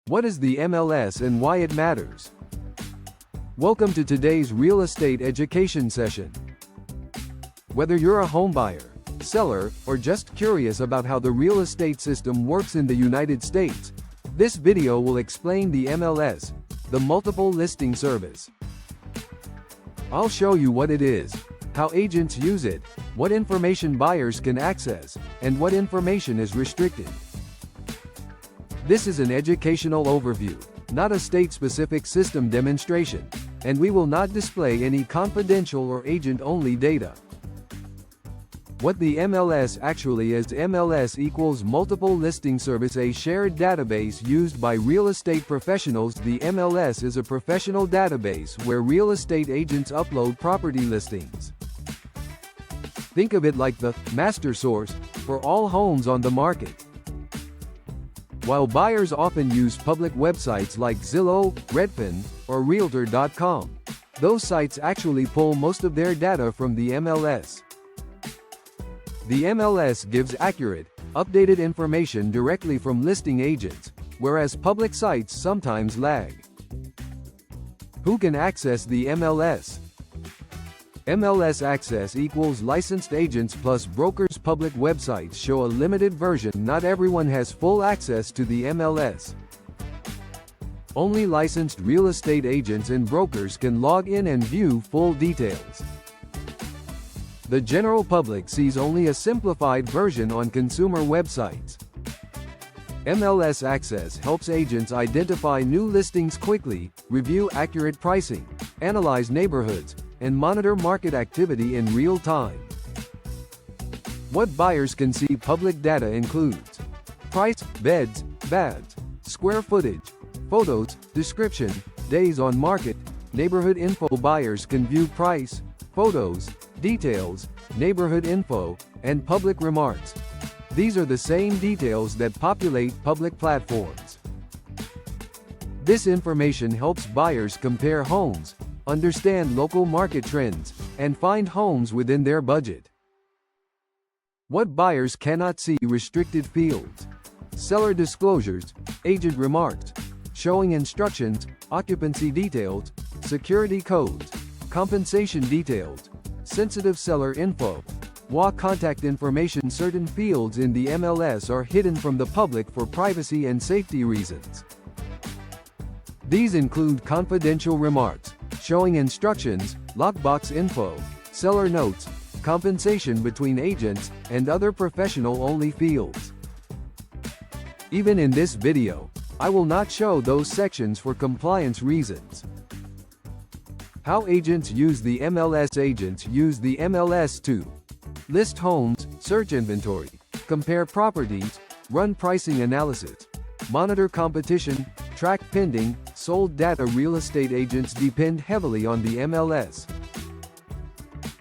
What is the MLS and why it matters? Welcome to today's real estate education session. Whether you're a homebuyer, seller, or just curious about how the real estate system works in the United States, this video will explain the MLS, the multiple listing service. I'll show you what it is, how agents use it, what information buyers can access, and what information is restricted. This is an educational overview, not a state-specific system demonstration, and we will not display any confidential or agent-only data. What the MLS actually is: MLS equals Multiple Listing Service, a shared database used by real estate professionals. The MLS is a professional database where real estate agents upload property listings. Think of it like the master source for all homes on the market. While buyers often use public websites like Zillow, Redfin, or Realtor.com, those sites actually pull most of their data from the MLS. The MLS gives accurate, updated information directly from listing agents, whereas public sites sometimes lag. Who can access the MLS? MLS access equals licensed agents plus brokers. Public websites show a limited version. Not everyone has full access to the MLS. Only licensed real estate agents and brokers can log in and view full details. The general public sees only a simplified version on consumer websites. MLS access helps agents identify new listings quickly, review accurate pricing, analyze neighborhoods, and monitor market activity in real time. What buyers can see: public data includes price, beds, baths, square footage, photos, description, days on market, neighborhood info. Buyers can view price, photos, details, neighborhood info, and public remarks. These are the same details that populate public platforms. This information helps buyers compare homes, understand local market trends, and find homes within their budget. What buyers cannot see: restricted fields, seller disclosures, agent remarks, showing instructions, occupancy details, security codes, compensation details, sensitive seller info, contact information. Certain fields in the MLS are hidden from the public for privacy and safety reasons. These include confidential remarks, showing instructions, lockbox info, seller notes, compensation between agents, and other professional-only fields. Even in this video, I will not show those sections for compliance reasons. How agents use the MLS. Agents use the MLS to list homes, search inventory, compare properties, run pricing analysis, monitor competition, track pending, sold data. Real estate agents depend heavily on the MLS.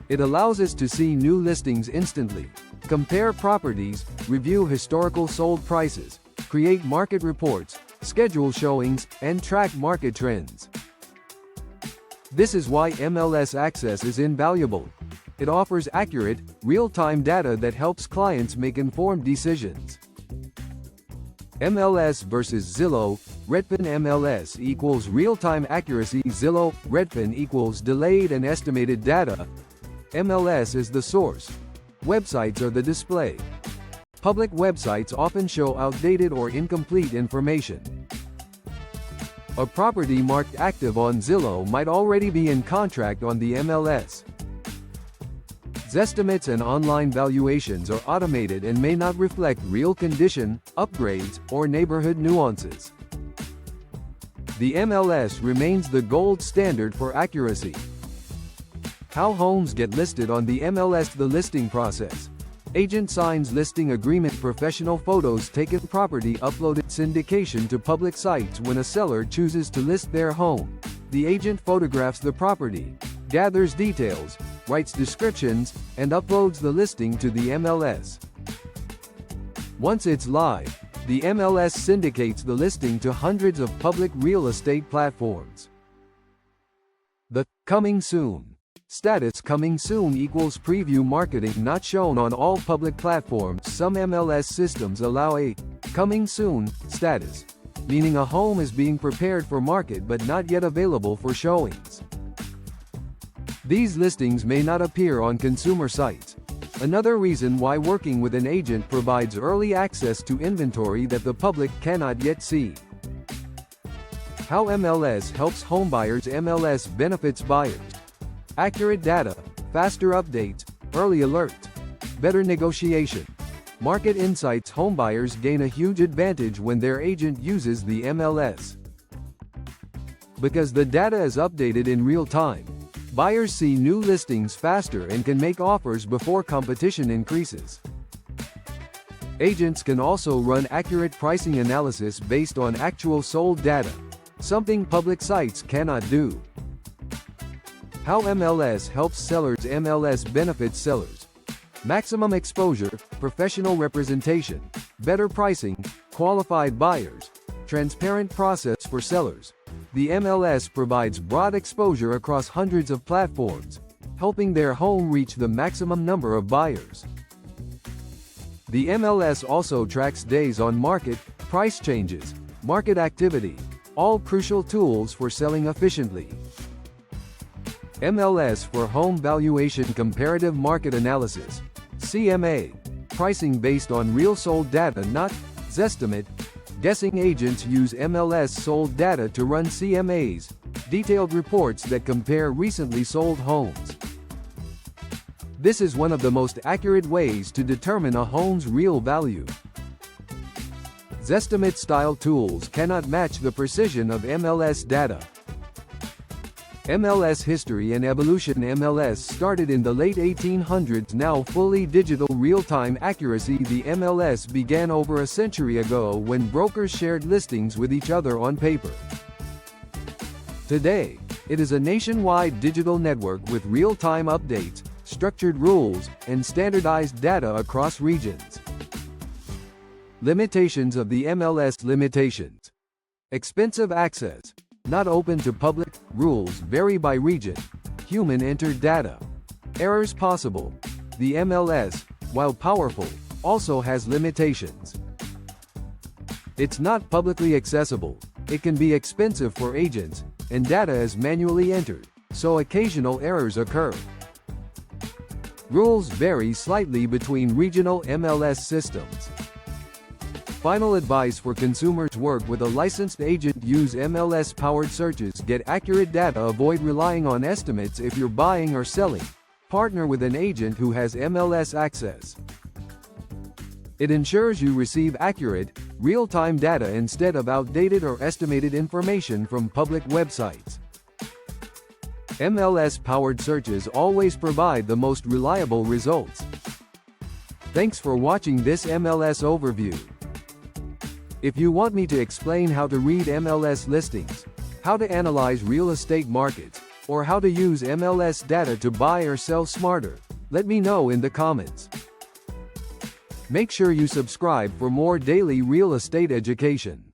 It allows us to see new listings instantly, compare properties, review historical sold prices, create market reports, schedule showings, and track market trends. This is why MLS access is invaluable. It offers accurate, real-time data that helps clients make informed decisions. MLS versus Zillow, Redfin. MLS equals real-time accuracy. Zillow, Redfin equals delayed and estimated data. MLS is the source. Websites are the display. Public websites often show outdated or incomplete information. A property marked active on Zillow might already be in contract on the MLS. Estimates and online valuations are automated and may not reflect real condition, upgrades, or neighborhood nuances. The MLS remains the gold standard for accuracy. How homes get listed on the MLS. The listing process. Agent signs listing agreement. Professional photos taken. Property uploaded. Syndication to public sites. When a seller chooses to list their home, the agent photographs the property, gathers details, writes descriptions, and uploads the listing to the MLS. Once it's live, the MLS syndicates the listing to hundreds of public real estate platforms. The coming soon status. Coming soon equals preview marketing, not shown on all public platforms. Some MLS systems allow a coming soon status. meaning a home is being prepared for market but not yet available for showings. These listings may not appear on consumer sites. Another reason why working with an agent provides early access to inventory that the public cannot yet see. How MLS helps homebuyers. MLS benefits buyers. Accurate data, faster updates, early alerts, better negotiation. Market insights. Homebuyers gain a huge advantage when their agent uses the MLS. Because the data is updated in real time, buyers see new listings faster and can make offers before competition increases. Agents can also run accurate pricing analysis based on actual sold data, something public sites cannot do. How MLS helps sellers. MLS benefits sellers. Maximum exposure, professional representation, better pricing, qualified buyers, transparent process for sellers. The MLS provides broad exposure across hundreds of platforms, helping their home reach the maximum number of buyers. The MLS also tracks days on market, price changes, market activity, all crucial tools for selling efficiently. MLS for home valuation. Comparative market analysis, CMA, pricing based on real sold data, not Zestimate. Guessing. Agents use MLS sold data to run CMAs, detailed reports that compare recently sold homes. This is one of the most accurate ways to determine a home's real value. Zestimate-style tools cannot match the precision of MLS data. MLS history and evolution. MLS started in the late 1800s, now fully digital real-time accuracy. The MLS began over a century ago when brokers shared listings with each other on paper. Today, it is a nationwide digital network with real-time updates, structured rules, and standardized data across regions. Limitations of the MLS. Limitations: expensive access, not open to public, rules vary by region, human entered data. Errors possible. The MLS, while powerful, also has limitations. It's not publicly accessible, it can be expensive for agents, and data is manually entered, so occasional errors occur. Rules vary slightly between regional MLS systems. Final advice for consumers: work with a licensed agent, use MLS-powered searches, get accurate data, avoid relying on estimates if you're buying or selling. Partner with an agent who has MLS access. It ensures you receive accurate, real-time data instead of outdated or estimated information from public websites. MLS-powered searches always provide the most reliable results. Thanks for watching this MLS overview. If you want me to explain how to read MLS listings, how to analyze real estate markets, or how to use MLS data to buy or sell smarter, let me know in the comments. Make sure you subscribe for more daily real estate education.